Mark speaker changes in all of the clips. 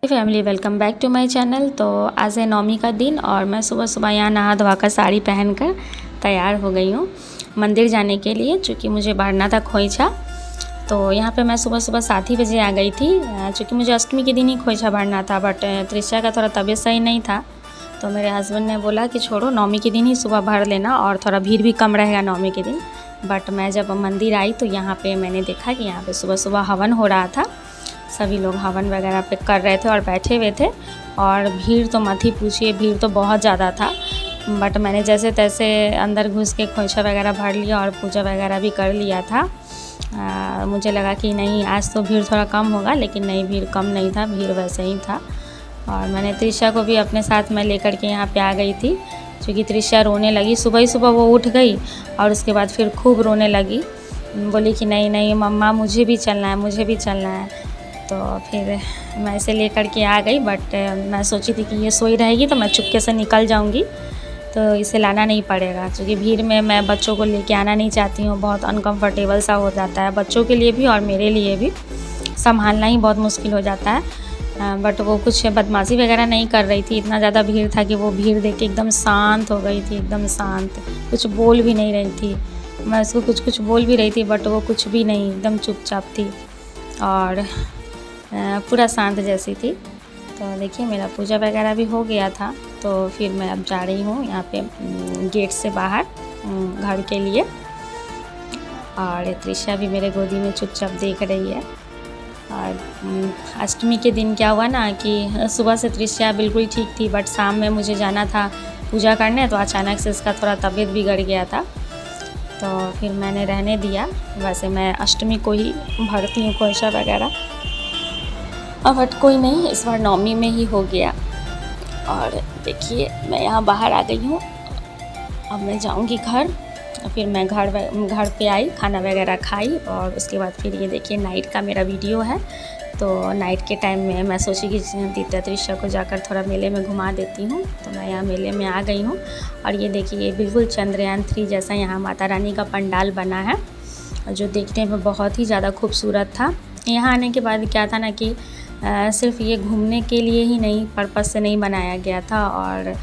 Speaker 1: Family, welcome back to my channel. तो आज है नौमी का दिन और मैं सुबह सुबह यहाँ नहा धोवा कर साड़ी पहनकर तैयार हो गई हूँ मंदिर जाने के लिए, क्योंकि मुझे भरना था खोइछा। तो यहाँ पे मैं सुबह सुबह 7 ही बजे आ गई थी, क्योंकि मुझे अष्टमी के दिन ही खोइछा भरना था। बट त्रिशा का थोड़ा तबीयत सही नहीं था, तो मेरे हस्बैंड ने बोला कि छोड़ो, नौमी के दिन ही सुबह भर लेना और थोड़ा भीड़ भी कम रहेगा नौमी के दिन। बट मैं जब मंदिर आई तो यहाँ पे मैंने देखा कि यहाँ पे सुबह सुबह हवन हो रहा था। सभी लोग हवन वगैरह पे कर रहे थे और बैठे हुए थे, और भीड़ तो मत ही पूछिए, भीड़ तो बहुत ज़्यादा था। बट मैंने जैसे तैसे अंदर घुस के खोइछा वगैरह भर लिया और पूजा वगैरह भी कर लिया था। मुझे लगा कि नहीं, आज तो भीड़ थोड़ा कम होगा, लेकिन नहीं, भीड़ कम नहीं था, भीड़ वैसे ही था। और मैंने त्रिशा को भी अपने साथ में लेकर के यहाँ पे आ गई थी, क्योंकि त्रिशा रोने लगी। सुबह ही सुबह वो उठ गई और उसके बाद फिर खूब रोने लगी, बोली कि नहीं नहीं मम्मा, मुझे भी चलना है, मुझे भी चलना है। तो फिर मैं इसे लेकर के आ गई। बट मैं सोची थी कि ये सोई रहेगी तो मैं चुपके से निकल जाऊंगी, तो इसे लाना नहीं पड़ेगा, क्योंकि भीड़ में मैं बच्चों को लेके आना नहीं चाहती हूँ। बहुत अनकंफर्टेबल सा हो जाता है बच्चों के लिए भी और मेरे लिए भी, संभालना ही बहुत मुश्किल हो जाता है। बट वो कुछ बदमाशी वगैरह नहीं कर रही थी, इतना ज़्यादा भीड़ था कि वो भीड़ देख के एकदम शांत हो गई थी, एकदम शांत, कुछ बोल भी नहीं रही थी। मैं उसको कुछ बोल भी रही थी, बट वो कुछ भी नहीं, एकदम चुपचाप थी और पूरा शांत जैसी थी। तो देखिए, मेरा पूजा वगैरह भी हो गया था, तो फिर मैं अब जा रही हूँ यहाँ पे गेट से बाहर घर के लिए। और त्रिशा भी मेरे गोदी में चुपचाप देख रही है। और अष्टमी के दिन क्या हुआ ना कि सुबह से त्रिशा बिल्कुल ठीक थी, बट शाम में मुझे जाना था पूजा करने, तो अचानक से इसका थोड़ा तबीयत बिगड़ गया था। तो फिर मैंने रहने दिया। वैसे मैं अष्टमी को ही भरती हूँ खोइछा वगैरह, बट कोई नहीं, इस बार नौमी में ही हो गया। और देखिए, मैं यहाँ बाहर आ गई हूँ, अब मैं जाऊँगी घर। फिर मैं घर पे आई, खाना वगैरह खाई, और उसके बाद फिर ये देखिए नाइट का मेरा वीडियो है। तो नाइट के टाइम में मैं सोची कि दीत्या त्रिशा को जाकर थोड़ा मेले में घुमा देती हूँ, तो मैं यहाँ मेले में आ गई हूँ। और ये देखिए, ये बिल्कुल चंद्रयान 3 जैसा यहाँ माता रानी का पंडाल बना है, जो देखने में बहुत ही ज़्यादा खूबसूरत था। यहाँ आने के बाद क्या था ना कि सिर्फ ये घूमने के लिए ही नहीं, पर्पस से नहीं बनाया गया था, और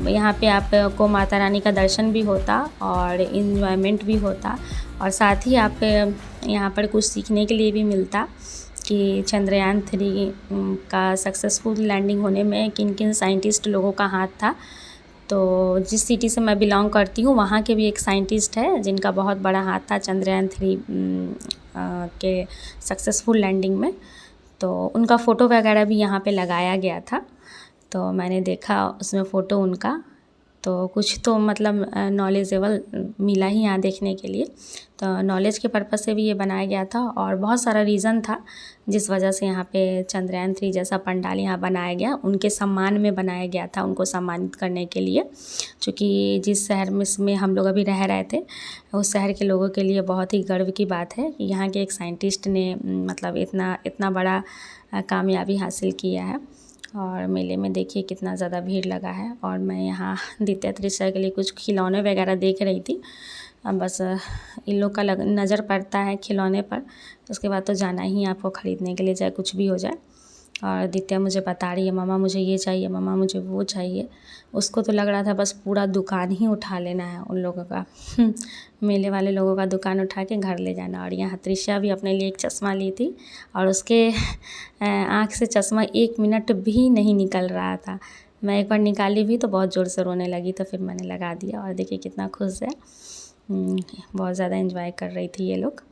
Speaker 1: यहाँ पे आपको माता रानी का दर्शन भी होता और इन्जॉयमेंट भी होता, और साथ ही आप यहाँ पर कुछ सीखने के लिए भी मिलता कि चंद्रयान 3 का सक्सेसफुल लैंडिंग होने में किन किन साइंटिस्ट लोगों का हाथ था। तो जिस सिटी से मैं बिलोंग करती हूँ, वहाँ के भी एक साइंटिस्ट है जिनका बहुत बड़ा हाथ था चंद्रयान 3 के सक्सेसफुल लैंडिंग में। तो उनका फ़ोटो वगैरह भी यहाँ पे लगाया गया था, तो मैंने देखा उसमें फ़ोटो उनका, तो कुछ तो मतलब नॉलेजेबल मिला ही यहाँ देखने के लिए। तो नॉलेज के पर्पज़ से भी ये बनाया गया था, और बहुत सारा रीज़न था जिस वजह से यहाँ पे चंद्रयान 3 जैसा पंडाल यहाँ बनाया गया। उनके सम्मान में बनाया गया था, उनको सम्मानित करने के लिए, क्योंकि जिस शहर में हम लोग अभी रह रहे थे, उस शहर के लोगों के लिए बहुत ही गर्व की बात है कि यहाँ के एक साइंटिस्ट ने मतलब इतना बड़ा कामयाबी हासिल किया है। और मेले में देखिए कितना ज़्यादा भीड़ लगा है, और मैं यहाँ दीत्या त्रिशा के लिए कुछ खिलौने वगैरह देख रही थी। अब बस इन लोग का नज़र पड़ता है खिलौने पर, तो उसके बाद तो जाना ही आपको ख़रीदने के लिए, चाहे कुछ भी हो जाए। और दित्या मुझे बता रही है, मम्मा मुझे ये चाहिए, मम्मा मुझे वो चाहिए। उसको तो लग रहा था बस पूरा दुकान ही उठा लेना है उन लोगों का मेले वाले लोगों का दुकान उठा के घर ले जाना। और यहाँ त्रिशा भी अपने लिए एक चश्मा ली थी, और उसके आँख से चश्मा 1 मिनट भी नहीं निकल रहा था। मैं एक बार निकाली भी तो बहुत ज़ोर से रोने लगी, तो फिर मैंने लगा दिया। और देखिए कितना खुश है, बहुत ज़्यादा एंजॉय कर रही थी ये लोग।